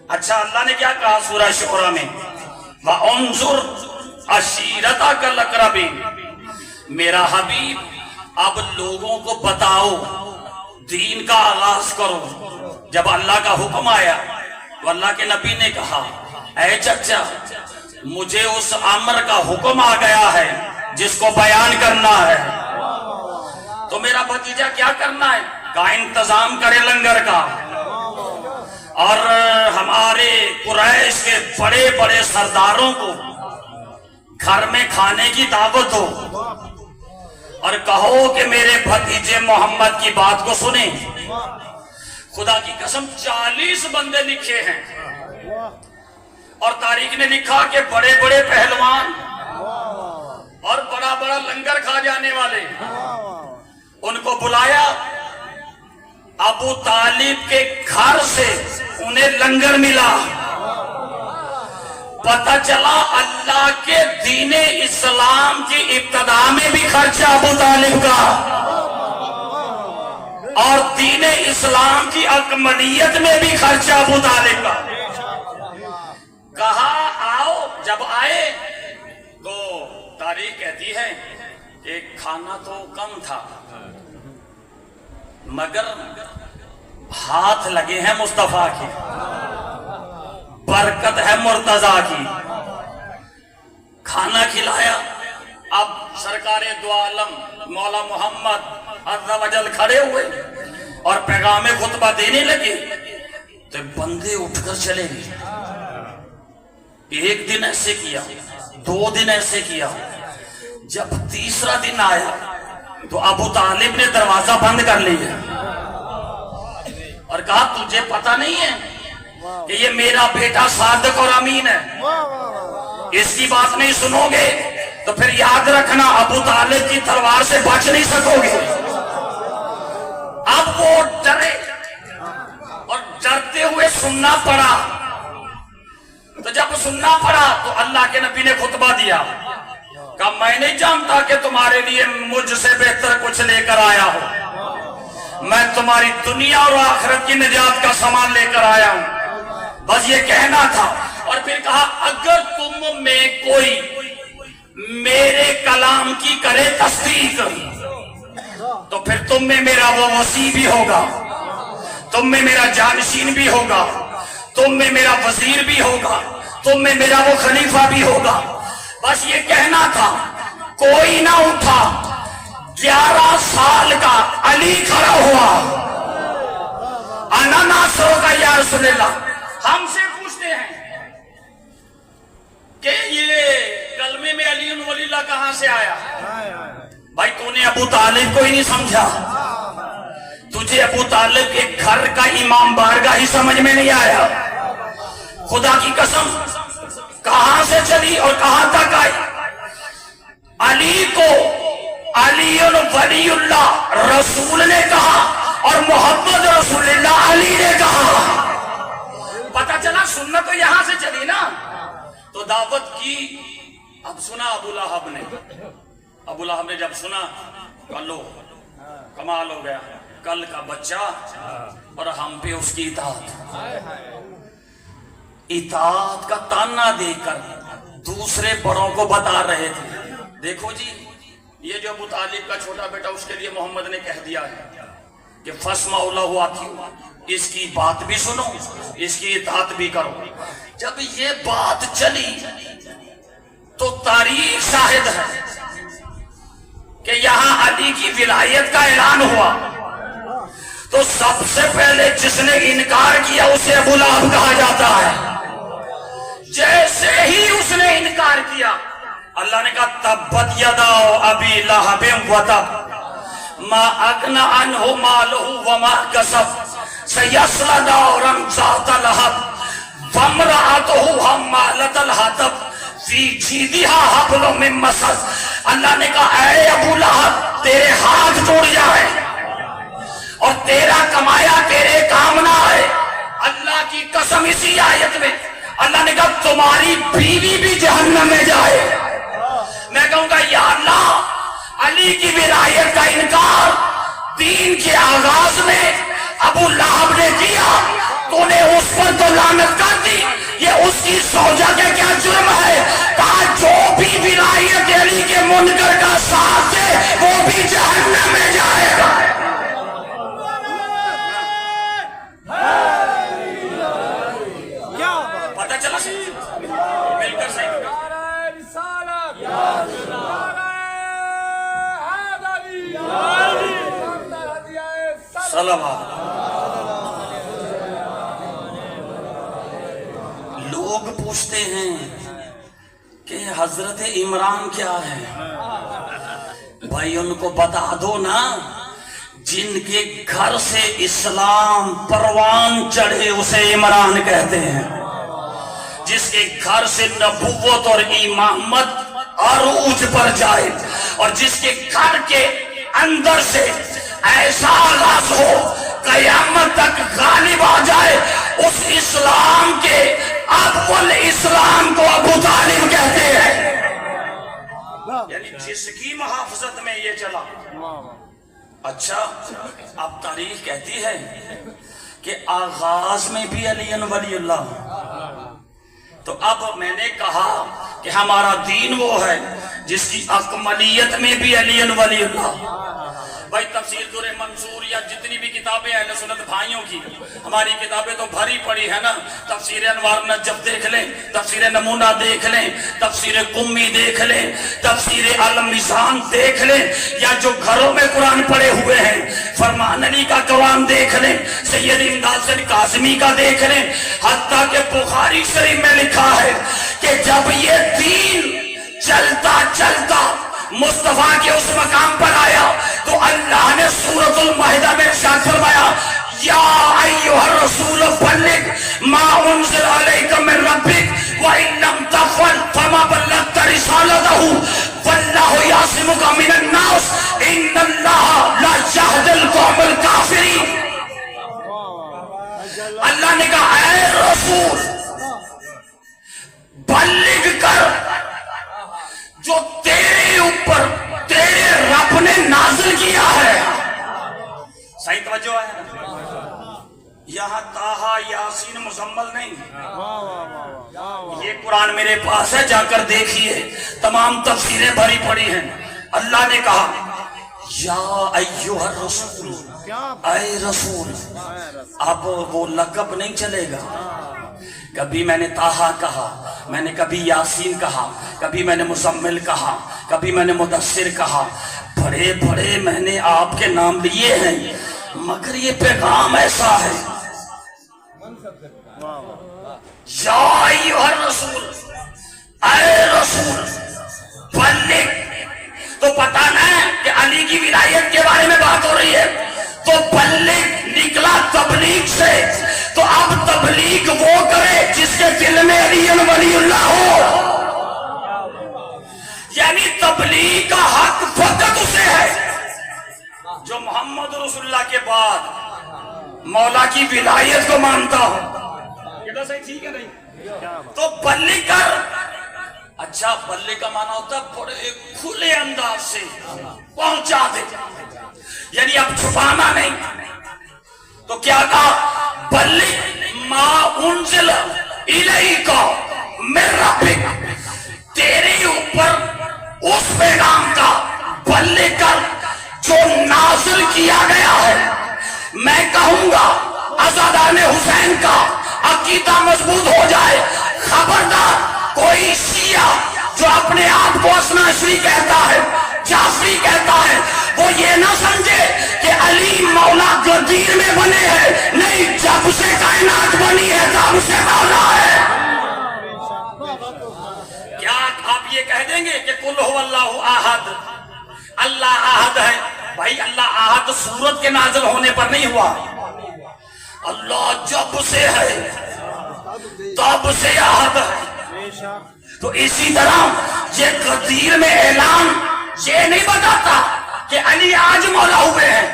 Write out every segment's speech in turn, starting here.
اچھا اللہ نے کیا کہا سورہ شعراء میں وَأَنذُرْ عَشِيرَتَكَ الْأَقْرَبِينَ، میرا حبیب اب لوگوں کو بتاؤ، دین کا آغاز کرو۔ جب اللہ کا حکم آیا تو اللہ کے نبی نے کہا اے چچا مجھے اس امر کا حکم آ گیا ہے جس کو بیان کرنا ہے، تو میرا بھتیجا کیا کرنا ہے؟ کا انتظام کرے لنگر کا، اور ہمارے قریش کے بڑے بڑے سرداروں کو گھر میں کھانے کی دعوت ہو، اور کہو کہ میرے بھتیجے محمد کی بات کو سنیں۔ خدا کی قسم 40 بندے لکھے ہیں، اور تاریخ نے لکھا کہ بڑے بڑے پہلوان اور بڑا بڑا لنگر کھا جانے والے، ان کو بلایا، ابو طالب کے گھر سے انہیں لنگر ملا، پتہ چلا اللہ کے دین اسلام کی ابتدا میں بھی خرچہ ابو طالب کا، اور دین اسلام کی اکملیت میں بھی خرچہ ابو طالب کا۔ کہا آؤ، جب آئے تو تاریخ کہتی ہے کہ کھانا تو کم تھا مگر ہاتھ لگے ہیں مصطفیٰ کی، برکت ہے مرتضیٰ کی، کھانا کھلایا۔ اب سرکار دو عالم مولا محمد عز و جل کھڑے ہوئے اور پیغام خطبہ دینے لگے، تو بندے اٹھ کر چلے گئے۔ ایک دن ایسے کیا، 2 دن ایسے کیا، جب تیسرا دن آیا تو ابو طالب نے دروازہ بند کر لیا اور کہا تجھے پتہ نہیں ہے کہ یہ میرا بیٹا صادق اور امین ہے، اس کی بات نہیں سنو گے تو پھر یاد رکھنا ابو طالب کی تلوار سے بچ نہیں سکو گے۔ اب وہ ڈرے اور ڈرتے ہوئے سننا پڑا، تو جب سننا پڑا تو اللہ کے نبی نے خطبہ دیا، کہا میں نہیں جانتا کہ تمہارے لیے مجھ سے بہتر کچھ لے کر آیا ہوں، میں تمہاری دنیا اور آخرت کی نجات کا سامان لے کر آیا ہوں، بس یہ کہنا تھا۔ اور پھر کہا اگر تم میں کوئی میرے کلام کی کرے تصدیق تو پھر تم میں میرا وہ وصی بھی ہوگا، تم میں میرا جانشین بھی ہوگا، تم میں میرا وزیر بھی ہوگا، تم میں میرا وہ خلیفہ بھی ہوگا۔ بس یہ کہنا تھا، کوئی نہ اٹھا۔ 11 سال کا علی کھڑا ہوا، انا ناصر کا یا رسول اللہ۔ ہم سے پوچھتے ہیں کہ یہ کلمے میں علی ولی اللہ کہاں سے آیا؟ بھائی تو نے ابو طالب کو ہی نہیں سمجھا، تجھے ابو طالب کے گھر کا امام بارگاہ ہی سمجھ میں نہیں آیا۔ خدا کی قسم کہاں سے چلی اور کہاں تک آئی؟ علی کو علی ولی اللہ رسول نے کہا اور محمد رسول اللہ علی نے کہا۔ پتہ چلا سنت تو یہاں سے چلی نا، تو دعوت کی۔ اب سنا ابو لہب نے جب سنا کلو کمال ہو گیا، کل کا بچہ اور ہم پہ اس کی اطاعت کا تانا دے کر دوسرے بڑوں کو بتا رہے تھے، دیکھو جی یہ جو ابو طالب کا چھوٹا بیٹا، اس کے لیے محمد نے کہہ دیا ہے کہ فَاسْمَعُوا لَهُ وَأَطِيعُوا، اس کی بات بھی سنو، اس کی اطاعت بھی کرو۔ جب یہ بات چلی تو تاریخ شاہد ہے کہ یہاں علی کی ولایت کا اعلان ہوا، تو سب سے پہلے جس نے انکار کیا اسے ابو لہب کہا جاتا ہے۔ جیسے ہی اس نے انکار کیا اللہ نے کہا تبت یدا ابی لہب وتب ما اغنی عنہ مالہ وما کسب سیصلی نارا ذات لہب وامرأتہ حمالۃ الحطب فی جیدہا حبل من مسد۔ اللہ نے کہا اے ابو لہب تیرے ہاتھ ٹوٹ جائے اور تیرا کمایا تیرے کام نہ آئے۔ اللہ کی قسم اسی آیت میں اللہ نے کہا تمہاری بیوی بھی جہنم میں جائے۔ میں کہوں گا یا اللہ علی کی ولایت کا انکار دین کے آغاز میں ابو لہب نے کیا، تو نے اس پر تو لعنت کر دی، یہ اس کی زوجہ کے کیا جرم ہے؟ کہا جو بھی ولایت علی کے منکر کا ساتھ دے وہ بھی جہنم میں جائے گا۔ پتہ چلا مل کر صحیح صلوات۔ لوگ پوچھتے ہیں کہ حضرت عمران کیا ہے؟ بھائی ان کو بتا دو نا، جن کے گھر سے اسلام پروان چڑھے اسے عمران کہتے ہیں، جس کے گھر سے نبوت اور امامت عروج پر جائے، اور جس کے گھر کے اندر سے ایسا آغاز ہو قیامت تک غالب آ جائے، اس اسلام کے اول اسلام کو ابو طالب کہتے ہیں، یعنی جس کی محافظت میں یہ چلا۔ اچھا، اب تاریخ کہتی ہے کہ آغاز میں بھی علی ولی اللہ، تو اب میں نے کہا کہ ہمارا دین وہ ہے جس کی اکملیت میں بھی علی ولی اللہ۔ بھائی تفسیر در منصور یا جتنی بھی کتابیں اہل سنت بھائیوں کی، ہماری کتابیں تو بھری پڑی ہے نا، تفسیر انوار نجف دیکھ لیں، تفسیر نمونہ دیکھ لیں، تفسیر قمی دیکھ لیں، تفسیر المیزان دیکھ لیں، یا جو گھروں میں قرآن پڑے ہوئے ہیں فرمان علی کا قرآن دیکھ لیں، سید امداد سے قاسمی کا دیکھ لیں، حتیٰ کہ بخاری شریف میں لکھا ہے کہ جب یہ دین چلتا چلتا مصطفیٰ کے اس مقام پر آیا تو اللہ نے سورۃ المائدہ میں ارشاد فرمایا، یا ایھا الرسول بلغ ما انزل الیک من ربک وان لم تفعل فما بلغت رسالتہ واللہ یعصمک من الناس ان اللہ لا یہدی القوم الکافرین۔ اللہ نے کہا اے رسول بلغ کر جو تیرے اوپر تیرے رب نے نازل کیا ہے۔ صحیح توجہ ہے؟ یہاں تاہا یاسین مزمل نہیں، یہ قرآن میرے پاس ہے، جا کر دیکھیے، تمام تفسیریں بھری پڑی ہیں۔ اللہ نے کہا یا ایھا الرسول، اے رسول، اب وہ لقب نہیں چلے گا، کبھی میں نے تاہا کہا، میں نے کبھی یاسین کہا، کبھی میں نے مزمل کہا، کبھی میں نے مدثر کہا، بڑے بڑے میں نے آپ کے نام لیے ہیں، مگر یہ پیغام ایسا ہے یا ایھا الرسول، اے رسول بلغ، تو پتہ نہیں کہ علی کی ولایت کے بارے میں بات ہو رہی ہے، تو بلغ نکلا تبلیغ سے، تو اب تبلیغ وہ کرے جس کے دل میں علی ولی اللہ ہو، یعنی تبلیغ کا حق فقط اسے ہے جو محمد رسول اللہ کے بعد مولا کی ولایت کو مانتا ہو۔ یہ صحیح ٹھیک ہے نہیں؟ تو بلغ کر، اچھا بلغ کا معنی ہوتا ہے بڑے کھلے انداز سے پہنچا دے، یعنی اب چھپانا نہیں۔ تو کیا کہا بلغ ما انزل الیک من ربک، تیرے اوپر اس پیغام کا بلغ کر جو نازل کیا گیا ہے۔ میں کہوں گا عزادارِ حسین کا عقیدہ مضبوط ہو جائے، خبردار کوئی شیعہ جو اپنے آپ کو اثناعشری کہتا ہے، جعفری کہتا ہے، وہ یہ نہ سمجھے کہ علی مولا غدیر میں بنے ہیں، نہیں، جب سے کائنات بنی ہے تب سے مولا ہے۔ کیا آپ یہ کہہ دیں گے کہ قل هو اللہ احد، اللہ احد ہے؟ بھائی اللہ احد سورت کے نازل ہونے پر نہیں ہوا، اللہ جب سے ہے تب سے احد ہے۔ تو اسی طرح یہ غدیر میں اعلان یہ نہیں بتاتا کہ علی آج مولا ہوئے ہیں،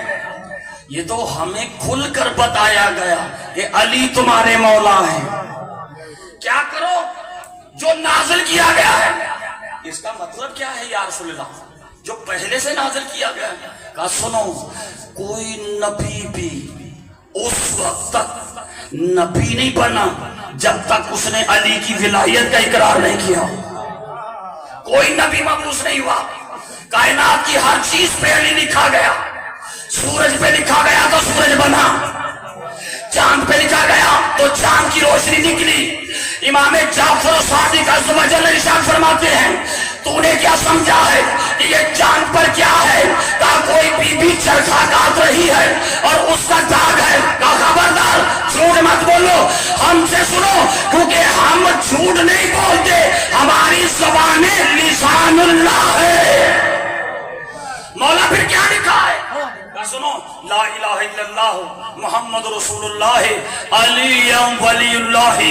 یہ تو ہمیں کھل کر بتایا گیا کہ علی تمہارے مولا ہیں۔ کیا کرو جو نازل کیا گیا ہے، اس کا مطلب کیا ہے یا رسول اللہ؟ جو پہلے سے نازل کیا گیا ہے، کہا سنو، کوئی نبی بھی اس وقت تک نبی نہیں بنا جب تک اس نے علی کی ولایت کا اقرار نہیں کیا. کوئی نبی مبعوث نہیں ہوا. کائنات کی ہر چیز پہ علی لکھا گیا. سورج پہ لکھا گیا تو سورج بنا, چاند پہ لکھا گیا تو چاند کی روشنی نکلی. امام جعفر صادق عز و جل ارشاد فرماتے ہیں تو نے کیا سمجھا ہے کہ یہ چاند پر کیا ہے؟ کہا کوئی بی بی چرخا کاٹ رہی ہے اور اس کا داغ ہے. کہا خبردار جھوٹ مت بولو, ہم سے سنو, کیونکہ ہم جھوٹ نہیں بولتے, ہماری زبان لسان اللہ ہے. مولا پھر کیا لکھا ہے؟ سنو, لا الہ الا اللہ محمد رسول اللہ علی ولی اللہ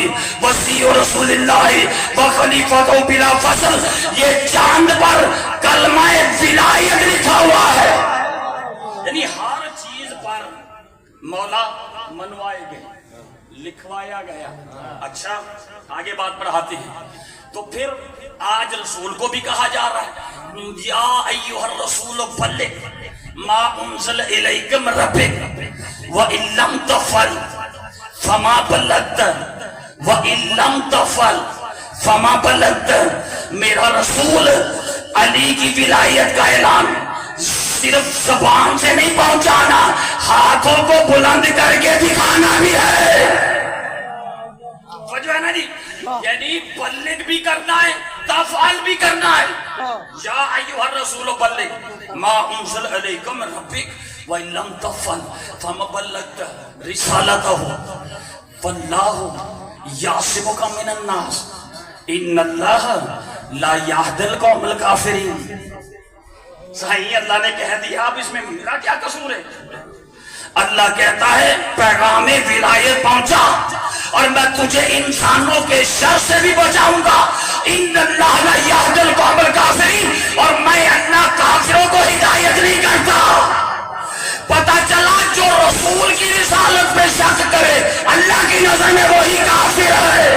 وصی رسول اللہ وخلیفۃ بلا فصل. یہ چاند پر کلمہ ولایت لکھا ہوا ہے. یعنی ہر چیز پر مولا منوائے گئے, لکھوایا گیا. اچھا آگے بات پڑھاتے ہیں. تو پھر آج رسول کو بھی کہا جا رہا ہے یا ایھا الرسول بلغ ما انزل الیک من ربک وان لم تفعل فما بلغت وان لم تفعل فما بلغت. میرا رسول علی کی ولایت کا اعلان صرف زبان سے نہیں پہنچانا, ہاتھوں کو بلند کر کے دکھانا بھی ہے. جو ہے نا جی, یعنی بلغ بھی کرنا ہے, تفعل بھی کرنا ہے. یا ایھا الرسول بلغ ما انزل الیک من ربک وان لم تفعل فما بلغت رسالتہ واللہ یعصمک من الناس ان اللہ لا یہدی القوم الکافرین. صحیح اللہ نے کہہ دیا, اب اس میں میرا کیا قصور ہے؟ اللہ کہتا ہے پیغام ولایت پہنچا اور میں تجھے انسانوں کے شر سے بھی بچاؤں گا. ان اللہ لا یہدی القوم الکافرین, اور میں اللہ کافروں کو ہدایت نہیں کرتا. پتہ چلا جو رسول کی رسالت پہ شک کرے اللہ کی نظر میں وہی کافر ہے,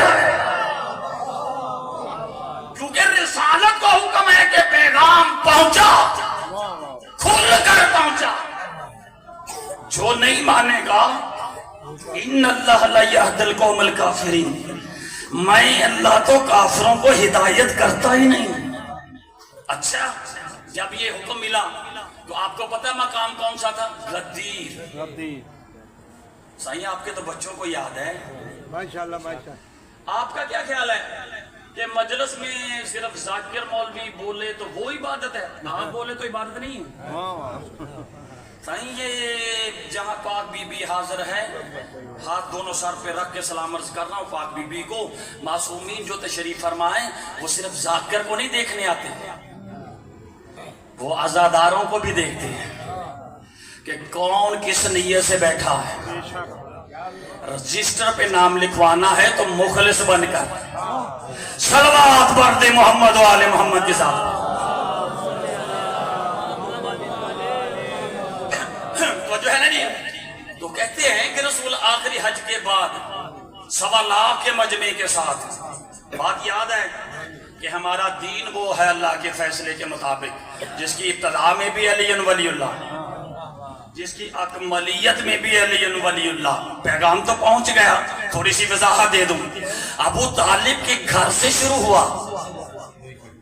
کیونکہ رسالت کو حکم ہے کہ پیغام پہنچا, کھل کر پہنچا. جو نہیں مانے گا ان اللہ لا یہدی القوم الکافرین, میں اللہ تو کافروں کو ہدایت کرتا ہی نہیں. اچھا جب یہ حکم ملا تو آپ کو پتہ مقام کون سا تھا؟ غدیر. صحیح آپ کے تو بچوں کو یاد ہے ماشاءاللہ ماشاءاللہ. آپ کا کیا خیال ہے کہ مجلس میں صرف ذاکر مولوی بولے تو وہ عبادت ہے, آپ بولے تو عبادت نہیں ہے؟ صحیح یہ جہاں پاک بی بی حاضر ہے, ہاتھ دونوں سر پہ رکھ کے سلام عرض کر رہا ہوں پاک بی بی کو. معصومین جو تشریف فرمائیں وہ صرف ذاکر کو نہیں دیکھنے آتے, وہ عزاداروں کو بھی دیکھتے ہیں کہ کون کس نیت سے بیٹھا ہے. رجسٹر پہ نام لکھوانا ہے تو مخلص بن کر صلوات پڑھ دے محمد و آل محمد کے ساتھ. جو ہے نا جی, تو کہتے ہیں کہ رسول آخری حج کے بعد 1.25 لاکھ کے مجمع کے ساتھ, بات یاد ہے کہ ہمارا دین وہ ہے اللہ کے فیصلے کے مطابق جس کی ابتدا میں بھی علی ولی اللہ, جس کی اکملیت میں بھی علی ولی اللہ. پیغام تو پہنچ گیا, تھوڑی سی وضاحت دے دوں. ابو طالب کے گھر سے شروع ہوا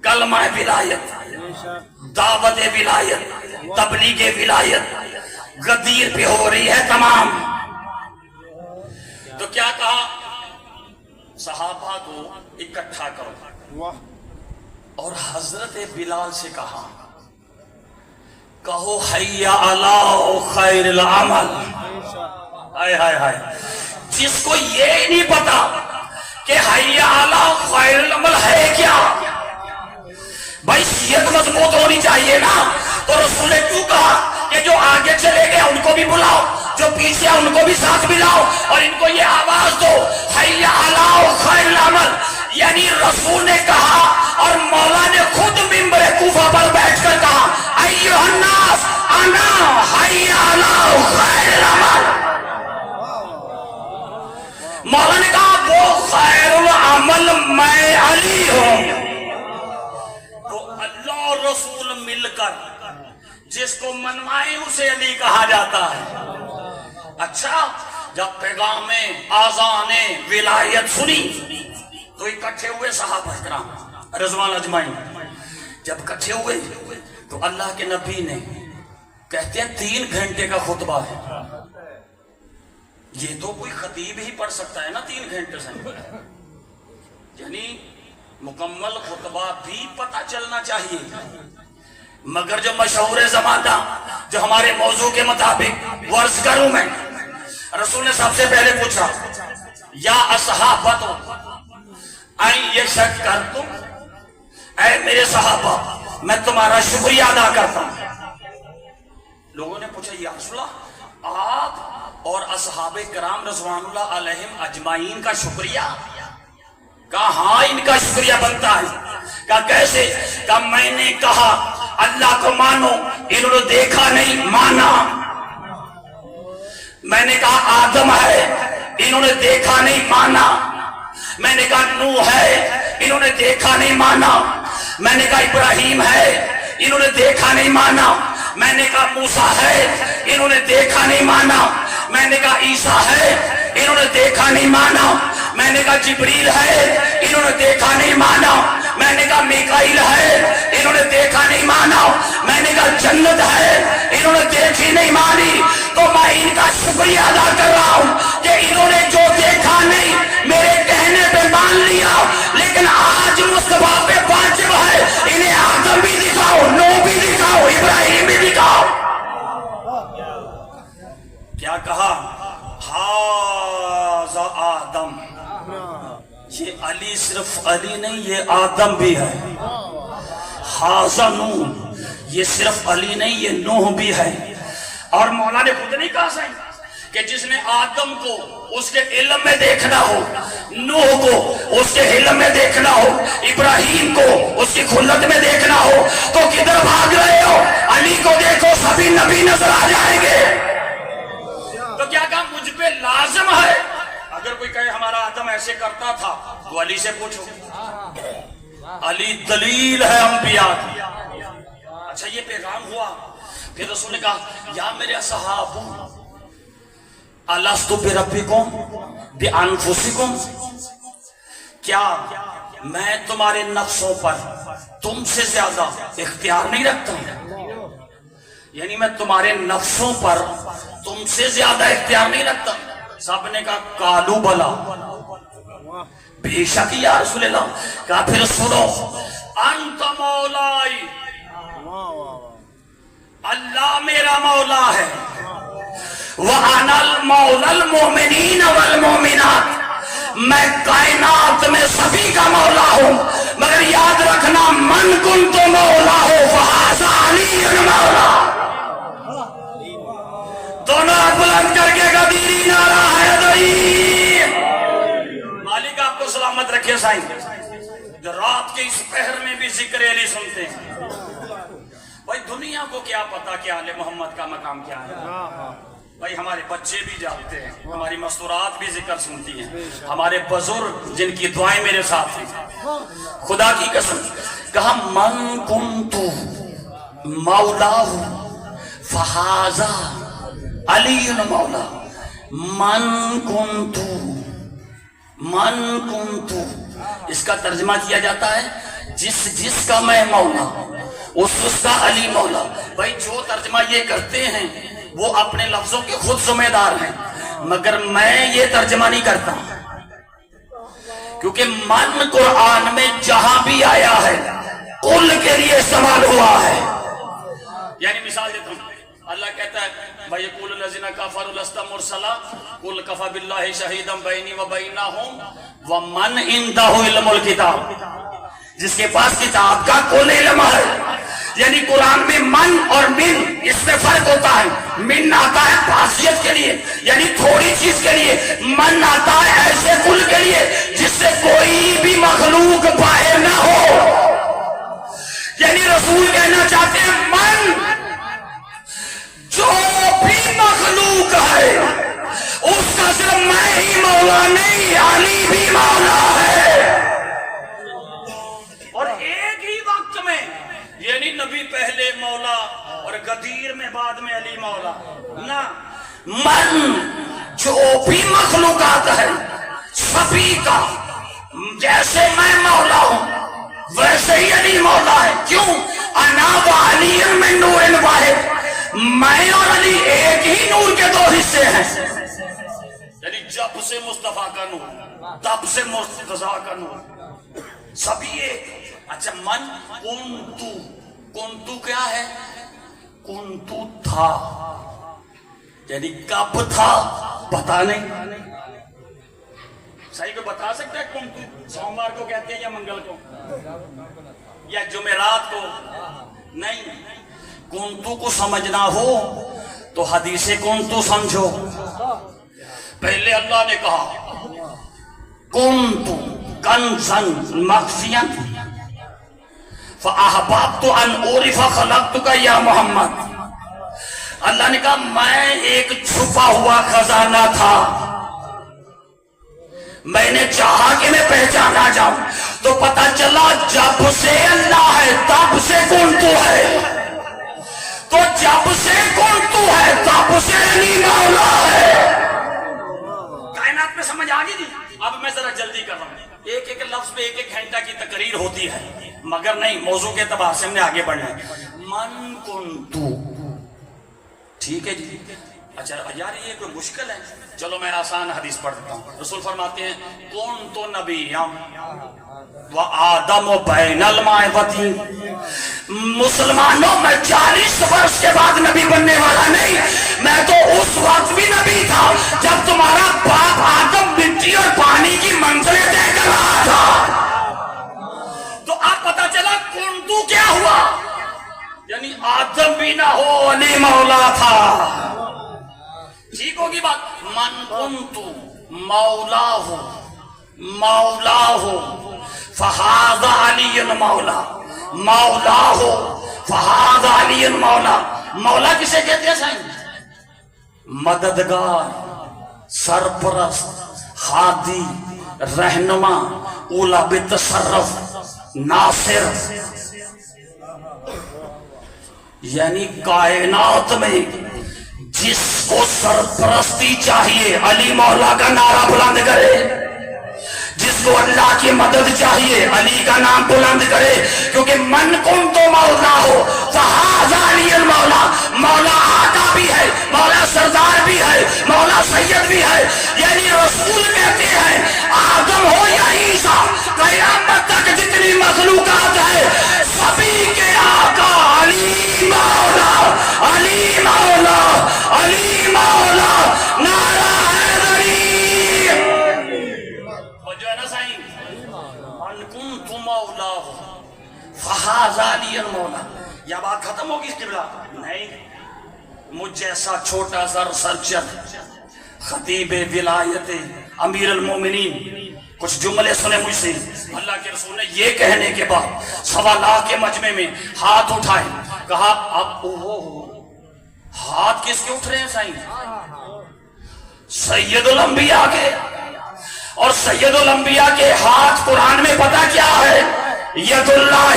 کلمہ ولایت, دعوت ولایت, تبلیغ ولایت. غدیر پہ ہو رہی ہے تمام. تو کیا کہا صحابہ کو اکٹھا کرو اور حضرت بلال سے کہا کہو حی علی خیر العمل. ہائے ہائے ہائے, جس کو یہ نہیں پتا کہ حی علی خیر العمل ہے کیا. بھائی سیت مضبوط ہونی چاہیے نا, تو رسول نے کیوں کہا کہ جو آگے چلے گئے ان کو بھی بلاؤ, جو پیچھے ان کو بھی ساتھ ملاؤ اور ان کو یہ آواز دو حی علی خیر العمل. یعنی رسول نے کہا اور مولا نے خود منبر کوفہ پر بیٹھ کر کہا ایھا الناس انا حی علی خیر العمل. مولا نے کہا وہ خیر العمل میں علی ہوں. تو اللہ اور رسول مل کر جس کو منوائے اسے علی کہا جاتا ہے. اچھا جب پیغام آذان ولایت سنی تو اکٹھے ہوئے صحابہ کرام رضوان اجمعین. جب اکٹھے ہوئے تو اللہ کے نبی نے کہتے ہیں 3 گھنٹے کا خطبہ ہے. یہ تو کوئی خطیب ہی پڑھ سکتا ہے نا 3 گھنٹے سے. یعنی مکمل خطبہ بھی پتہ چلنا چاہیے. مگر جو مشہور زمانہ جو ہمارے موضوع کے مطابق ورز کروں میں, رسول نے سب سے پہلے پوچھا یا اصحابتو این یشک کر تم, اے میرے صحابہ میں تمہارا شکریہ ادا کرتا ہوں. لوگوں نے پوچھا یا رسول اللہ آپ اور اصحاب کرام رضوان اللہ علیہم اجمعین کا شکریہ؟ کہا ہاں ان کا شکریہ بنتا ہے. کہا کیسے؟ کہا میں نے کہا اللہ کو مانو, انہوں نے دیکھا نہیں مانا. میں نے کہا آدم ہے, انہوں نے دیکھا نہیں مانا. میں نے کہا نوح ہے, انہوں نے دیکھا نہیں مانا. میں نے کہا ابراہیم ہے, انہوں نے دیکھا نہیں مانا. میں نے کہا موسیٰ ہے, انہوں نے دیکھا نہیں مانا. میں نے کہا عیسیٰ ہے, انہوں نے دیکھا نہیں مانا. میں نے کہا جبریل ہے, انہوں نے دیکھا نہیں مانا. میں نے کہا میکائیل ہے, انہوں نے دیکھا نہیں مانا. میں نے کہا جنت ہے, انہوں نے دیکھی نہیں مانی. تو میں ان کا شکریہ ادا کر رہا ہوں کہ انہوں نے جو دیکھا نہیں میرے کہنے پہ مان لیا. لیکن آج مصطفیٰ پہ واجب ہے انہیں آدم بھی دکھاؤ, نوح بھی دکھاؤ, ابراہیم بھی دکھاؤ. کیا کہا؟ ہاذا آدم. یہ علی صرف علی نہیں, یہ آدم بھی ہے. ہاذا نوح, یہ صرف علی نہیں, یہ نوح بھی ہے. اور مولا نے خود نہیں کہا صحیح کہ جس نے آدم کو اس کے علم میں دیکھنا ہو, نوح کو اس کے علم میں دیکھنا ہو, ابراہیم کو اس کی خلت میں دیکھنا ہو, تو کدھر بھاگ رہے ہو؟ علی کو دیکھو, سبھی نبی نظر آ جائیں گے. تو کیا کہا مجھ پہ لازم ہے؟ اگر کوئی کہے ہمارا آدم ایسے کرتا تھا تو علی سے پوچھو. علی دلیل ہے انبیاء کی. اچھا یہ پیغام ہوا. پھر رسول نے کہا یا میرے صحابہ الستو بربکم بانفسکم, کیا میں تمہارے نفسوں پر تم سے زیادہ اختیار نہیں رکھتا ہوں؟ یعنی میں تمہارے نفسوں پر تم سے زیادہ اختیار نہیں رکھتا. سب نے کہا کالو بلا, بے شک یا رسول اللہ. کہا پھر سنو, انت مولائی, اللہ میرا مولا ہے, وَأَنَا الْمَوْلَى الْمُؤْمِنِينَ وَالْمُؤْمِنَاتِ, میں کائنات میں سبھی کا مولا ہوں. مگر یاد رکھنا من كنت مولا ہو فَهَذَا عَلِيٌّ مولا. دونوں بلند کر کے قدیری نعرہ حیدری. مالک آپ کو سلامت رکھے سائیں, جو رات کے اس پہر میں بھی ذکر علی سنتے ہیں. بھائی دنیا کو کیا پتا کہ آل محمد کا مقام کیا ہے. بھائی ہمارے بچے بھی جانتے ہیں, ہماری مستورات بھی ذکر سنتی ہیں, ہمارے بزرگ جن کی دعائیں میرے ساتھ ہیں. خدا کی قسم کہا من کنتو مولاہ فہذا علی مولا. من کنتو اس کا ترجمہ کیا جاتا ہے جس کا میں مولا اس کا علی مولا. بھائی جو ترجمہ یہ کرتے ہیں وہ اپنے لفظوں کے خود ذمہ دار ہیں, مگر میں یہ ترجمہ نہیں کرتا, کیونکہ من قرآن میں جہاں بھی آیا ہے کل کے لیے استعمال ہوا ہے. یعنی مثال دیتا ہوں, اللہ کہتا ہے وَيَقُولُ الَّذِينَ كَفَرُوا لَسْتَ مُرْسَلًا قُلْ كَفَى بِاللَّهِ شَهِيدًا بَيْنِي وَبَيْنَكُمْ وَمَنْ عِندَهُ عِلْمُ الْكِتَابِ, جس کے پاس کتاب کا کل علم ہے. یعنی قرآن میں من اور من اس میں فرق ہوتا ہے. من آتا ہے خاصیت کے لیے, یعنی تھوڑی چیز کے لیے. من آتا ہے ایسے کل کے لیے جس سے کوئی بھی مخلوق باہر نہ ہو. یعنی رسول کہنا چاہتے ہیں من جو بھی مخلوق ہے اس کا صرف میں ہی مولا نہیں, علی بھی مولا ہے. اور ایک ہی وقت میں, یعنی نبی پہلے مولا اور غدیر میں بعد میں علی مولا. نہ, من جو بھی مخلوقات ہے سبھی کا جیسے میں مولا ہوں ویسے ہی علی مولا ہے. کیوں؟ انا و علی من نور واحد، میں اور علی ایک ہی نور کے دو حصے ہیں. یعنی جب سے مصطفیٰ کا نور تب سے مرتضیٰ کا نور سبھی ایک. اچھا من کنتو، کنتو کیا ہے؟ کنتو تھا، یعنی کب تھا پتا نہیں. صحیح کو بتا سکتا ہے کنتو سوموار کو کہتے ہیں یا منگل کو یا جمعرات کو؟ نہیں. کنتو کو سمجھنا ہو تو حدیث کنتو سمجھو. پہلے اللہ نے کہا کنتو کنزن مخفیاً فاحببت ان اعرف خلقتک یا محمد. اللہ نے کہا میں ایک چھپا ہوا خزانہ تھا، میں نے چاہا کہ میں پہچانا جاؤں تو پتا چلا جب سے اللہ ہے تب سے کنتو ہے، تو جب سے کنتو ہے تب سے علی مولا ہے. کائنات میں سمجھ آ گئی. اب میں ذرا جلدی کر رہا ہوں، ایک ایک لفظ پہ ایک ایک گھنٹہ کی تقریر ہوتی ہے مگر نہیں، موضوع کے اعتبار سے ہم نے آگے بڑھنا ہے. من کنتو، ٹھیک ہے جی. اچھا یار یہ کوئی مشکل ہے، چلو میں آسان حدیث پڑھ دیتا ہوں. رسول فرماتے ہیں کنتو نبیم و آدم بین المائبتی. مسلمانوں میں 40 برس کے بعد نبی بننے والا نہیں، میں تو اس وقت بھی نبی تھا جب تمہارا باپ آدم مٹی اور پانی کی منزلیں طے کر رہا تھا. تو اب پتا چلا کنتو کیا ہوا، یعنی آدم بھی نہ ہو علی مولا تھا. ٹھیک ہوگی بات. من کنتو مولا ہو مولا ہو فہذا علی مولا، مولا ہو فہذا علی مولا. مولا کسے کہتے ہیں سائن؟ مددگار، سرپرست، ہادی، رہنما، اولا بالتصرف، ناصر. یعنی کائنات میں جس کو سرپرستی چاہیے علی مولا کا نعرہ بلند کرے، جس کو اللہ کی مدد چاہیے علی کا نام بلند کرے. کیونکہ من کنتو مولا ہو فہذا علی المولا. مولا آقا بھی ہے، مولا سردار بھی ہے، مولا سید بھی ہے. یعنی رسول کہتے ہیں آدم ہو یا عیسیٰ، قیامت تک جتنی مخلوقات ہے سبھی کے آقا علی مولا، علی مولا، علی مولا. نعرہ حیدری. جو ہے نا سائن من کنتو مولا فہذا علی المولا. یا بات ختم ہوگی اس قبلہ؟ نہیں. مجھ جیسا چھوٹا سر سرچر خطیب ولایت امیر المومنین کچھ جملے سنے مجھ سے. اللہ کے رسول نے یہ کہنے کے بعد 1.25 لاکھ کے مجمع میں ہاتھ اٹھائے، کہا اب ہاتھ کس کے اٹھ رہے ہیں سائن؟ سید الانبیاء کے. اور سید الانبیاء کے ہاتھ قرآن میں پتہ کیا ہے؟ ید اللہ.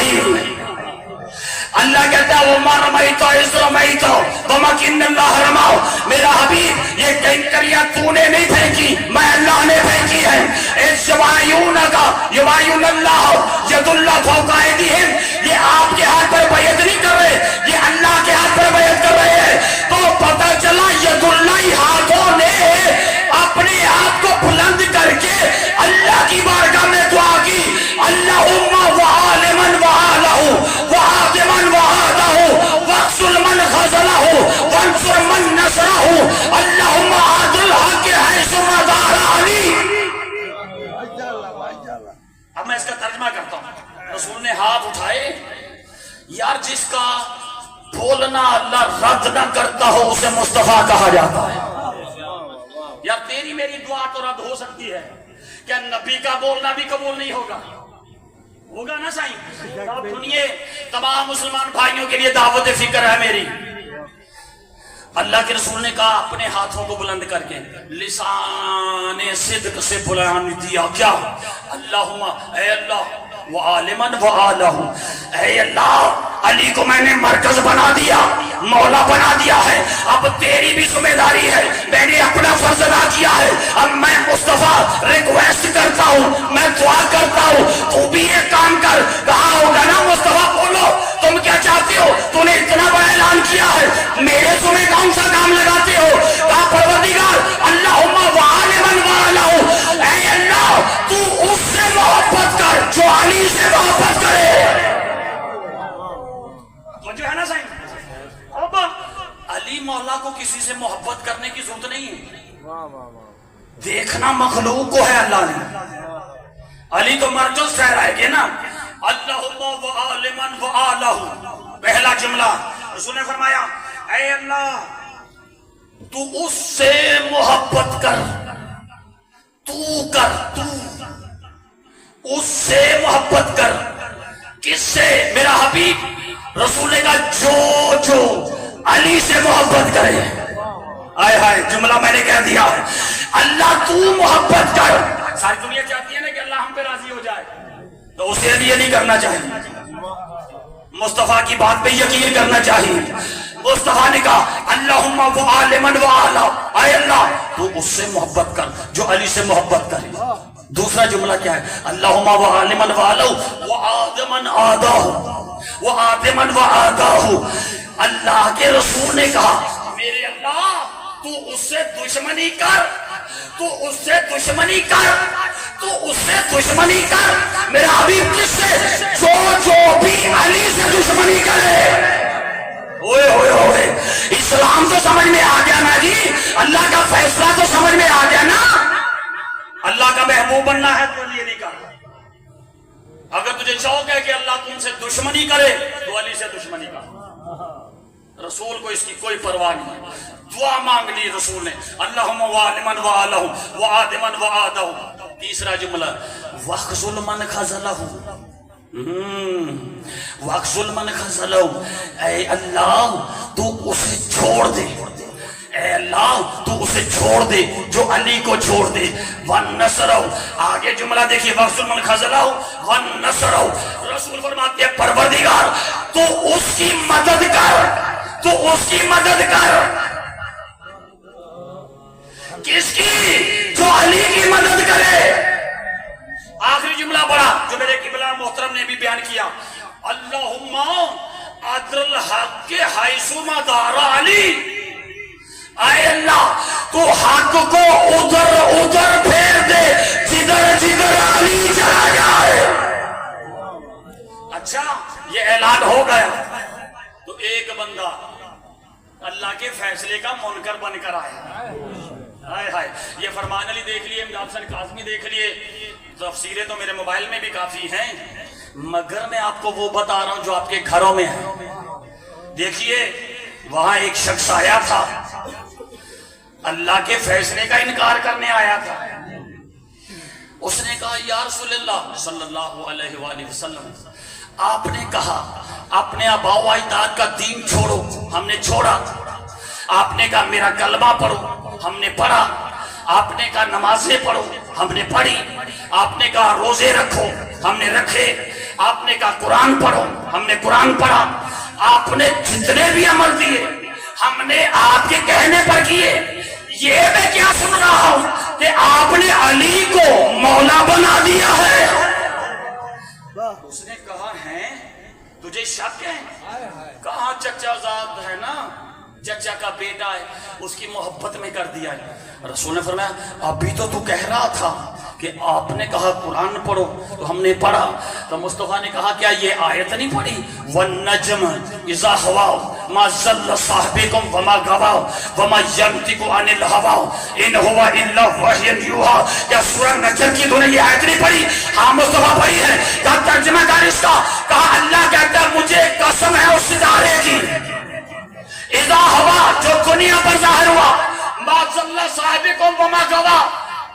اللہ کہتا ہے وَمَا رَمَيْتَ إِذْ رَمَيْتَ وَلَكِنَّ اللَّهَ رَمَى. میرا حبیب یہ کنکریاں تو نے نہیں پھینکی، میں اللہ نے پھینکی ہے. اِذْ يُبَايِعُونَكَ يُبَايِعُونَ اللَّهَ يَدُ اللَّهِ فَوْقَ أَيْدِيهِمْ. یہ آپ کے ہاتھ پر بیعت نہیں کر رہے، یہ اللہ کے ہاتھ پر بیعت کر رہے ہیں. تو پتہ چلا ید اللہ ہاتھوں نے اپنے آپ کو بلند کر کے اللہ کی بارگاہ میں دعا کی. اللہم وعالمن وعالہ وعادمن وعادہ وقصل من خزلہ وانصر من نصرہ اللہم عادل حق حیث مدار علی. اب میں اس کا ترجمہ کرتا ہوں. رسول نے ہاتھ اٹھائے. یار جس کا بولنا اللہ رد نہ کرتا ہو اسے مصطفیٰ کہا جاتا ہے. یار تیری میری دعا تو رد ہو سکتی ہے، کیا نبی کا بولنا بھی قبول نہیں ہوگا؟ ہوگا نا سائیں؟ آپ سنیے، تمام مسلمان بھائیوں کے لیے دعوت فکر ہے میری. اللہ کے رسول نے کہا اپنے ہاتھوں کو بلند کر کے لسان صدق سے بلند دیا. کیا؟ اللہم اے اللہ وعالمن وعالہ، اے اللہ علی کو میں نے مرکز بنا دیا، مولا بنا دیا ہے، اب تیری بھی ذمہ داری ہے، میں نے اپنا فرض ادا کیا ہے، اب میں مصطفیٰ ریکویسٹ کرتا ہوں، میں دعا کرتا ہوں تو بھی یہ کام کر۔ کہا ہوگا نا مصطفیٰ بولو تم کیا چاہتے ہو، تو نے اتنا بڑا اعلان کیا ہے، میرے تمہیں کون سا کام لگاتے ہو؟ کہا پروردگار اللہم وعلی من والہ، اے اللہ تو اس سے محبت کر جو علی سے محبت کرے۔ جو ہے نا صحیح، اب علی مولا کو کسی سے محبت کرنے کی ضرورت نہیں ہے، دیکھنا مخلوق کو ہے اللہ نے، علی تو مرکز ٹھہرائے گے نا۔ اللہم وآل من وآلہ، پہلا جملہ رسول نے فرمایا اے اللہ تو اس سے محبت کر، تو اس سے محبت کر، کس سے؟ میرا حبیب رسول نے کہا جو علی سے محبت کرے۔ آئے ہائے جملہ میں نے کہہ دیا ہے، اللہ تو محبت کر۔ ساری دنیا چاہتی ہے نا کہ اللہ ہم پہ راضی ہو جائے، تو اسے یہ نہیں کرنا چاہیے، مصطفیٰ کی بات پہ یقین کرنا چاہیے۔ مصطفیٰ نے کہا اللہم وآل من وآلہ، اے اللہ تو اس سے محبت کر جو علی سے محبت کرے۔ دوسرا جملہ کیا ہے؟ اللہم وآل من وآلہ وعاد من آداہ، وعاد من وعاداہ۔ اللہ کے رسول نے کہا میرے اللہ تو اس سے دشمنی کر، تو اس سے دشمنی کر، تو اس سے دشمنی کر۔ میرا حبیب کس سے؟ جو بھی علی سے دشمنی کرے۔ اوئے ہوئے ہوئے، اسلام تو سمجھ میں آ گیا نا جی، اللہ کا فیصلہ تو سمجھ میں آ گیا نا۔ اللہ کا محبوب بننا ہے تو علی نہیں کرنا۔ اگر تجھے شوق ہے کہ اللہ تم سے دشمنی کرے تو علی سے دشمنی کر۔ رسول کو اس کی کوئی پرواہ نہیں، دعا مانگ لی رسول نے اللہم وآل من وآلہ وعاد من وعادہ۔ تیسرا جملہ وَخْذُلْ مَنْ خَذَلَهُ، وَخْذُلْ مَنْ خَذَلَهُ، اے اللہ تو اسے چھوڑ دے، اے اللہ تو اسے چھوڑ دے جو علی کو چھوڑ دے۔ وَنَّصْرَهُ، آگے جملہ دیکھیے وَخْذُلْ مَنْ خَذَلَهُ وَنَّصْرَهُ۔ رسول فرماتے ہیں پروردگار تو اس کی مدد کر، تو اس کی مدد کر۔ کس کی؟ جو علی کی مدد کرے۔ آخری جملہ پڑھا جو میرے قبلہ محترم نے بھی بیان کیا، اللہم عدل الحق حیث مدار علی، اے اللہ تو حق کو ادھر پھیر دے جدھر علی چلا جائے۔ اچھا یہ اعلان ہو گیا تو ایک بندہ اللہ کے فیصلے کا منکر بن کر آیا۔ ہائے ہائے، یہ فرمان علی دیکھ لیے، امداد حسین کاظمی دیکھ لیے، تفسیریں تو میرے موبائل میں بھی کافی ہیں، مگر میں آپ کو وہ بتا رہا ہوں جو آپ کے گھروں میں ہے۔ دیکھیے وہاں ایک شخص آیا تھا، اللہ کے فیصلے کا انکار کرنے آیا تھا۔ اس نے کہا یا رسول اللہ صلی اللہ علیہ وآلہ وسلم، آپ نے کہا اپنے آباء و اجداد کا دین چھوڑو، ہم نے چھوڑا۔ آپ نے کہا میرا کلمہ پڑھو، ہم نے پڑھا۔ آپ نے کہا نمازیں پڑھو، ہم نے پڑھی۔ آپ نے کہا روزے رکھو، ہم نے رکھے۔ آپ نے کہا قرآن پڑھو، ہم نے قرآن پڑھا۔ آپ نے جتنے بھی عمل دیے ہم نے آپ کے کہنے پر کیے۔ یہ میں کیا سن رہا ہوں کہ آپ نے علی کو مولا بنا دیا ہے۔ اس نے کہا ہے تجھے شک ہے؟ کہا چچا زاد ہے نا، چچا کا بیٹا ہے، اس کی محبت میں کر دیا ہے۔ رسول نے فرمایا ابھی تو تو کہہ رہا تھا کہ آپ نے کہا قرآن پڑھو تو ہم نے پڑھا۔ تو مصطفیٰ نے کہا کیا یہ آیت نہیں پڑھی وَالنَّجْمَ اِذَا هَوَاهُ مَا ضَلَّ صَاحِبُكُمْ وَمَا غَوَاهُ وَمَا يَنطِقُ عَنِ الْهَوَىٰ إِنْ هُوَ إِلَّا وَحْيٌ يُوحَىٰ۔ کیا سورہ نجم کی تو نے یہ آیت نہیں پڑھی؟ ہاں مصطفیٰ پڑھی ہے۔ کہا ترجمہ کار اس کا، کہا اللہ کہتا ہے مجھے قسم ہے اس ستارے کی، اذا ہوا جو دنیا پر ظاہر ہوا، ما ضل صاحبکم وما غوا،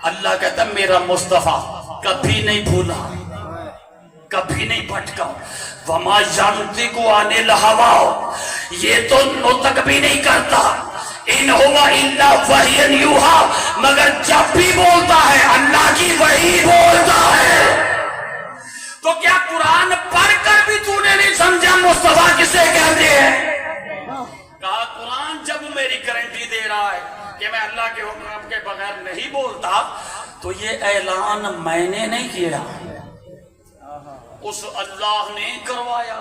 اللہ کہتا ہے میرا مصطفیٰ کبھی نہیں بھولا، کبھی نہیں بھٹکا۔ وما ینطق عن الہویٰ، یہ تو نطق بھی نہیں کرتا، ان ہوا الا وحی یوحیٰ، مگر جب بھی بولتا ہے اللہ کی وحی بولتا ہے۔ تو کیا قرآن پڑھ کر بھی تو نے نہیں نہیں سمجھا مصطفیٰ کسے کہتے ہیں؟ کہا قرآن جب میری گارنٹی دے رہا ہے کہ میں اللہ کے حکم کے بغیر نہیں بولتا تو یہ اعلان میں نے نہیں کیا، اس اللہ نے کروایا۔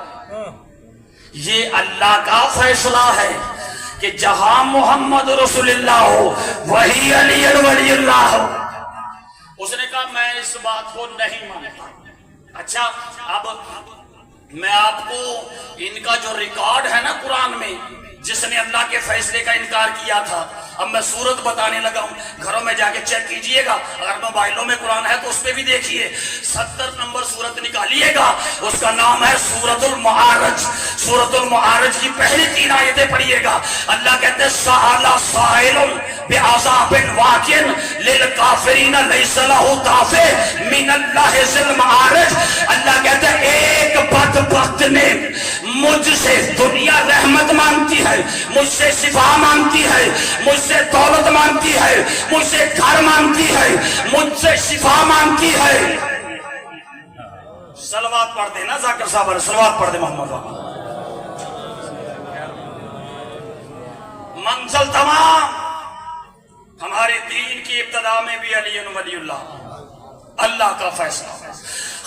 یہ اللہ کا فیصلہ ہے کہ جہاں محمد رسول اللہ ہو وہی علی ولی اللہ ہو۔ اس نے کہا میں اس بات کو نہیں مانتا۔ اچھا اب میں آپ کو ان کا جو ریکارڈ ہے نا قرآن میں، جس نے اللہ کے فیصلے کا انکار کیا تھا، اب میں سورت بتانے لگا ہوں، گھروں میں جا کے چیک کیجئے گا، اگر موبائلوں میں قرآن ہے تو اس پہ بھی دیکھیے، 70 نمبر سورت نکالیے گا، اس کا نام ہے سورت المعارج۔ سورت المعارج کی پہلی 3 آیتیں پڑھیے گا۔ اللہ کہتے ہیں سأل سائل بعذاب واقع للکافرین لیس لہ دافع من اللہ ذی المعارج۔ اللہ کہتے ہیں ایک بدبخت نے مجھ سے دنیا رحمت مانگتی ہے، مجھ سے شفا مانگتی ہے، مجھ سے دولت مانگتی ہے، مجھ سے گھر مانگتی ہے، مجھ سے شفا مانگتی ہے۔ صلوات پڑھ دے نا ذاکر صاحب، صلوات پڑھ دے محمد۔ منزل تمام ہمارے دین کی ابتدا میں بھی علی ولی اللہ، اللہ کا فیصلہ۔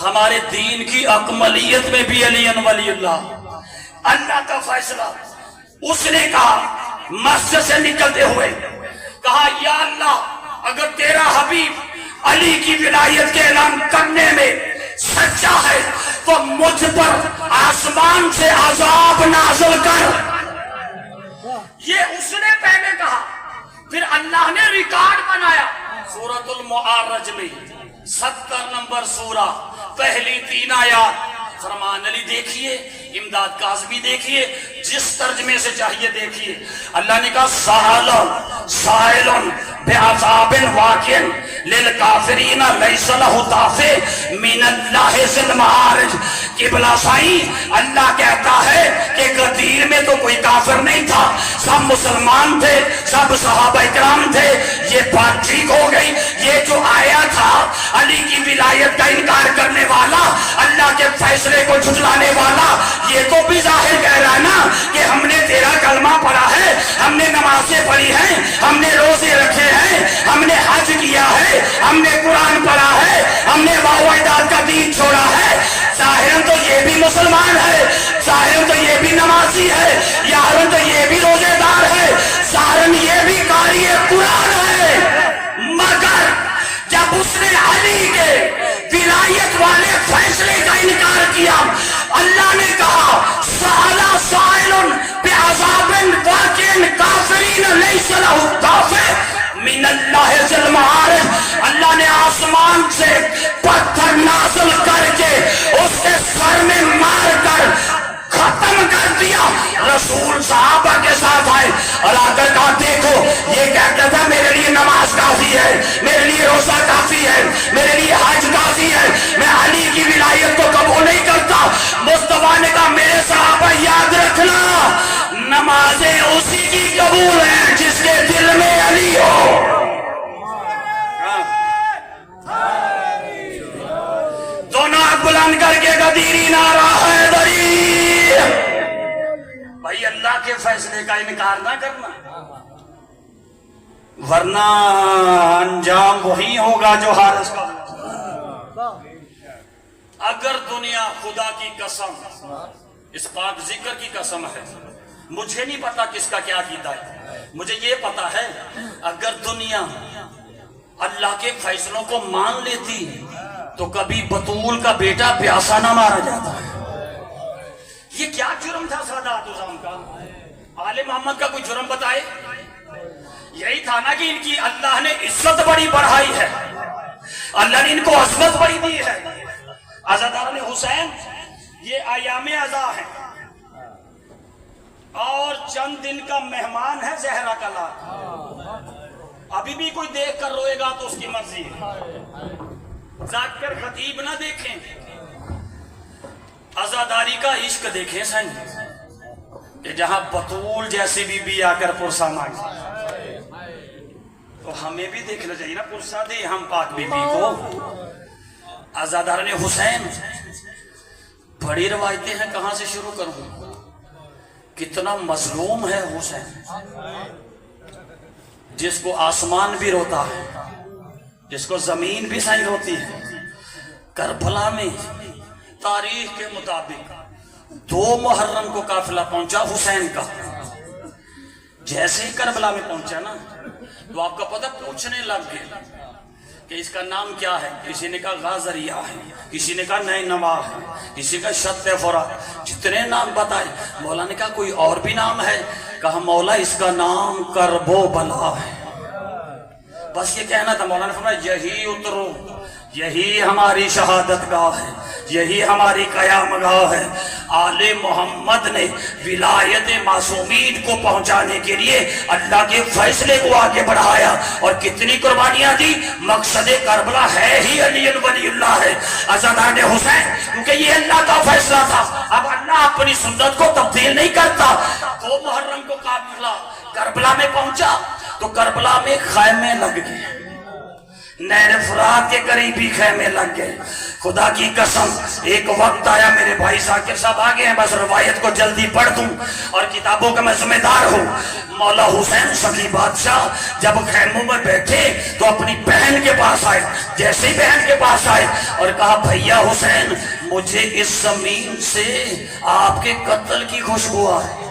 ہمارے دین کی اکملیت میں بھی علی ولی اللہ، اللہ کا فیصلہ۔ اس نے کہا مسجد سے نکلتے ہوئے، کہا یا اللہ اگر تیرا حبیب علی کی ولایت کے اعلان کرنے میں سچا ہے تو مجھ پر آسمان سے عذاب نازل کر۔ یہ اس نے پہلے کہا، پھر اللہ نے ریکارڈ بنایا سورۃ المعارج میں 70 نمبر سورہ، پہلی 3 آیات۔ فرمان علی دیکھیے، امداد کاظمی دیکھیے، جس ترجمے سے چاہیے دیکھیے۔ اللہ نے کہا سأل سائل بعذاب واقع للکافرین لیس لہ دافع من اللہ ذی المعارج۔ قبلہ سائیں اللہ کہتا ہے کہ غدیر میں تو کوئی کافر نہیں تھا، سب مسلمان تھے، سب صحابہ اکرام تھے، یہ بات ٹھیک ہو گئی۔ یہ جو آیا تھا علی کی ولایت کا انکار کرنے والا، اللہ کے فیصلے کو جھٹلانے والا، یہ تو بھی ظاہر کہہ رہا ہے نا کہ ہم نے تیرا کلمہ پڑھا ہے، ہم نے نمازیں پڑھی ہیں، ہم نے روزے رکھے ہیں، ہم نے حج کیا ہے، ہم نے قرآن پڑھا ہے، ہم نے واویداد کا دین چھوڑا ہے۔ ظاہراً تو یہ بھی مسلمان ہے، ظاہراً تو یہ بھی نمازی ہے، یاراً تو یہ بھی روزے دار ہے، ظاہراً یہ بھی قاری قرآن ہے، مگر جب اس نے علی کے ولایت والے فیصلے کا انکار کیا، اللہ نے کہا سأل سائل بعذاب واقع کافرین لیس لہ دافع من اللہ ذی المعارج۔ اللہ نے آسمان سے پتھر نازل کر کے اس کے سر میں مار کر ختم کر دیا۔ رسول صحابہ کے ساتھ آئے اور آ کر کہا دیکھو یہ کہتا تھا میرے لیے نماز کافی ہے، میرے لیے روزہ کافی ہے، میرے لیے حج کافی ہے، میں علی کی ولایت کو قبول نہیں کرتا۔ مصطفیٰ نے کہا میرے صحابہ یاد رکھنا، نمازیں اسی کی قبول ہیں جس کے دل میں علی ہو۔ دونوں ہاتھ بلند کر کے غدیری نعرہ حیدری۔ بھائی اللہ کے فیصلے کا انکار نہ کرنا، ورنہ انجام وہی ہوگا جو حارث کا۔ اگر دنیا خدا کی قسم، اس پاک ذکر کی قسم ہے، مجھے نہیں پتا کس کا کیا عقیدہ ہے، مجھے یہ پتا ہے اگر دنیا اللہ کے فیصلوں کو مان لیتی تو کبھی بطول کا بیٹا پیاسا نہ مارا جاتا ہے۔ یہ کیا جرم تھا سادات عظام کا؟ آل محمد کا کوئی جرم بتائے؟ یہی تھا نا کہ ان کی اللہ نے عزت بڑی بڑھائی ہے، اللہ نے ان کو عظمت بڑی دی ہے۔ عزاداران حسین یہ ایام عزا ہیں اور چند دن کا مہمان ہے زہرا کا لال۔ ابھی بھی کوئی دیکھ کر روئے گا تو اس کی مرضی ہے، ذاکر خطیب نہ دیکھیں، عزاداری کا عشق دیکھیں سن، کہ جہاں بطول جیسی بی بی آ کر پرسا مانگی تو ہمیں بھی دیکھنا چاہیے نا، پرسا دے ہم پاک بی بی کو۔ عزاداران حسین بڑی روایتیں ہیں، کہاں سے شروع کروں؟ کتنا مظلوم ہے حسین، جس کو آسمان بھی روتا ہے، جس کو زمین بھی سائیں روتی ہے۔ کربلا میں تاریخ کے مطابق 2 محرم کو قافلہ پہنچا حسین کا۔ جیسے ہی کربلا میں پہنچا نا تو آپ کا پتہ پوچھنے لگ گئے کہ اس کا نام کیا ہے؟ کسی نے کہا غازریہ ہے، کسی نے کہا نینوا ہے، کسی کا شت فرات، جتنے نام بتائے۔ مولا نے کہا کوئی اور بھی نام ہے؟ کہا مولا اس کا نام کرب و بلا ہے۔ بس یہ کہنا تھا۔ مولا نے فرمایا یہی اترو، یہی ہماری شہادت گاہ ہے، یہی ہماری قیام گاہ ہے۔ آل محمد نے ولایت معصومین کو پہنچانے کے لیے اللہ کے فیصلے کو آگے بڑھایا اور کتنی قربانیاں دی۔ مقصد کربلا ہے ہی علی ولی اللہ ہے، عزادار حسین، کیونکہ یہ اللہ کا فیصلہ تھا۔ اب اللہ اپنی سنت کو تبدیل نہیں کرتا۔ 2 محرم کو قافلہ کربلا میں پہنچا تو کربلا میں خیمے لگ گئے، نہر فرات کے قریبی خیمے لگ گئے۔ خدا کی قسم ایک وقت آیا، میرے بھائی ذاکر صاحب آگے ہیں، بس روایت کو جلدی پڑھ دوں اور کتابوں کا میں ذمہ دار ہوں۔ مولا حسین سخی بادشاہ جب خیموں میں بیٹھے تو اپنی بہن کے پاس آئے۔ جیسے ہی بہن کے پاس آئے اور کہا بھیا حسین، مجھے اس زمین سے آپ کے قتل کی خوشبو آ رہی ہے۔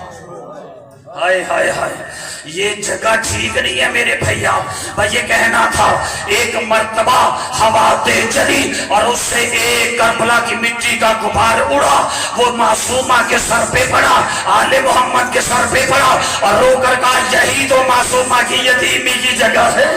ہائے ہائے ہائے، یہ جگہ ٹھیک نہیں ہے میرے بھیا۔ بھائی یہ کہنا تھا، ایک مرتبہ ہوا تیز چلی اور اس سے ایک کربلا کی مٹی کا غبار اڑا، وہ معصومہ کے سر پہ پڑا، آل محمد کے سر پہ پڑا اور رو کر کہا یہی تو معصومہ کی یتیمی کی جگہ ہے۔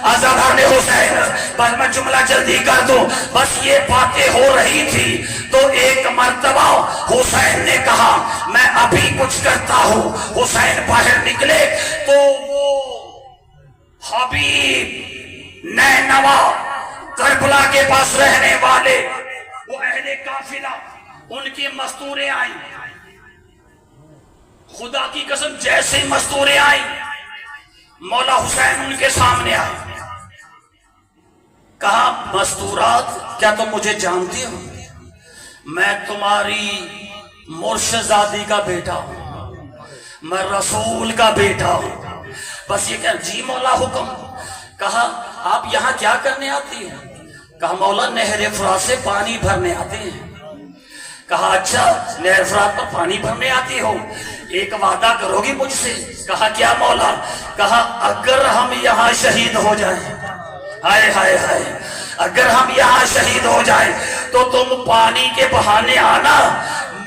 عزادار حسین، بس میں جملہ جلدی کر دوں، بس یہ باتیں ہو رہی تھی تو ایک مرتبہ حسین نے کہا میں ابھی کچھ کرتا ہوں۔ حسین باہر نکلے تو وہ حبیب نینوا کربلا کے پاس رہنے والے وہ اہل قافلہ، ان کی مستوریں آئیں۔ خدا کی قسم جیسے مستوریں آئیں مولا حسین ان کے سامنے آئے۔ کہا مستورات کیا تم مجھے جانتی ہو؟ میں تمہاری مرشدزادی کا بیٹا ہوں، میں رسول کا بیٹا ہوں۔ بس یہ کہ جی مولا حکم۔ کہا آپ یہاں کیا کرنے آتی ہیں؟ کہا مولا نہر فرات سے پانی بھرنے آتے ہیں۔ کہا اچھا نہر فرات پر پانی بھرنے آتی ہو، ایک وعدہ کرو گی مجھ سے؟ کہا کیا مولا؟ کہا اگر ہم یہاں شہید ہو جائیں، ہائے ہائے ہائے، اگر ہم یہاں شہید ہو جائیں تو تم پانی کے بہانے آنا،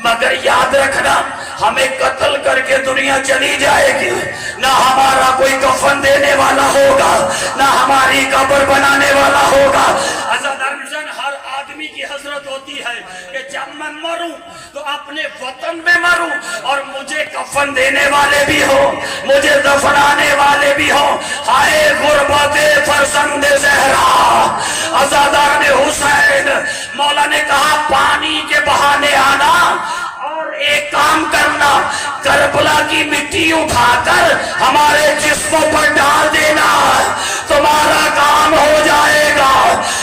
مگر یاد رکھنا ہمیں قتل کر کے دنیا چلی جائے گی، نہ ہمارا کوئی کفن دینے والا ہوگا، نہ ہماری قبر بنانے والا ہوگا۔ عزادار حسین، ہر آدمی کی حسرت ہوتی ہے کہ جب میں مروں تو اپنے وطن میں مروں اور مجھے کفن دینے والے بھی ہوں، مجھے دفنانے والے بھی ہوں۔ ہائے غربت فرزند زہرا، عزادار حسین، مولا نے کہا پانی کے بہانے آنا اور ایک کام کرنا، کربلا کی مٹی اٹھا کر ہمارے جسموں پر ڈال دینا، تمہارا کام ہو جائے گا،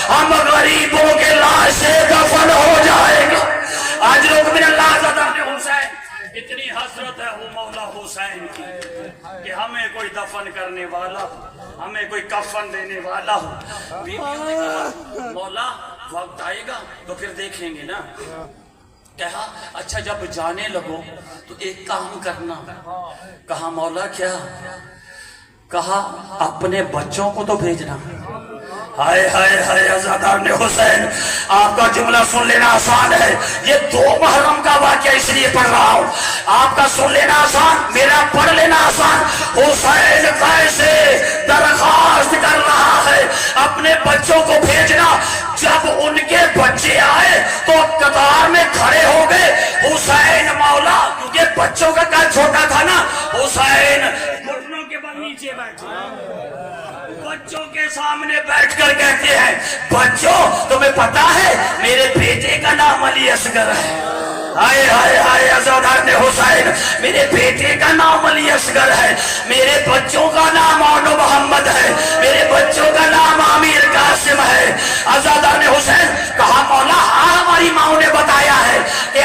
ہم غریبوں کے لاشیں دفن ہو جائے گا۔ آج لوگ من اللہ عزادار حسین، اتنی حسرت ہے وہ مولا حسین کی کہ ہمیں کوئی دفن کرنے والا ہو، ہمیں کوئی کفن دینے والا ہو۔ بیویوں نے کہا مولا وقت آئے گا تو پھر دیکھیں گے نا۔ کہا اچھا جب جانے لگو تو ایک کام کرنا۔ کہا مولا کیا؟ کہا اپنے بچوں کو تو بھیجنا۔ ہائے ہائے ہائے عزادار حسین، آپ کا جملہ سن لینا آسان ہے، یہ 2 محرم کا واقعہ اس لیے پڑھ رہا ہوں، آپ کا سن لینا آسان، میرا پڑھ لینا آسان۔ حسین کیسے درخواست کر رہا ہے اپنے بچوں کو بھیجنا۔ جب ان کے بچے آئے تو قطار میں کھڑے ہو گئے۔ حسین مولا، کیونکہ بچوں کا قد چھوٹا تھا نا، حسین گھٹنوں کے بل نیچے بیٹھے، بچوں کے سامنے بیٹھ کر کہتے ہیں بچوں تمہیں پتا ہے میرے بیٹے کا نام علی اصغر ہے۔ ہائے ہائے ہائے عزادار حسین، میرے بیٹے کا نام علی اصغر ہے، میرے بچوں کا نام عون محمد ہے، میرے بچوں کا نام عامر قاسم ہے۔ عزادار حسین، کہا مولا ہاں ہماری ماں نے بتایا ہے کہ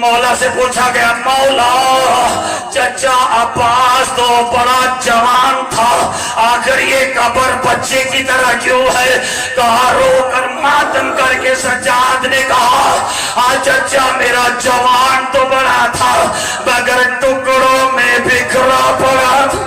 مولا سے پوچھا گیا مولا چچا عباس تو بڑا جوان تھا آخر یہ قبر بچے کی طرح کیوں ہے؟ کہا رو کر ماتم کر کے سجاد نے کہا ہاں چچا میرا جوان تو بڑا تھا مگر ٹکڑوں میں بکھرا پڑا تھا.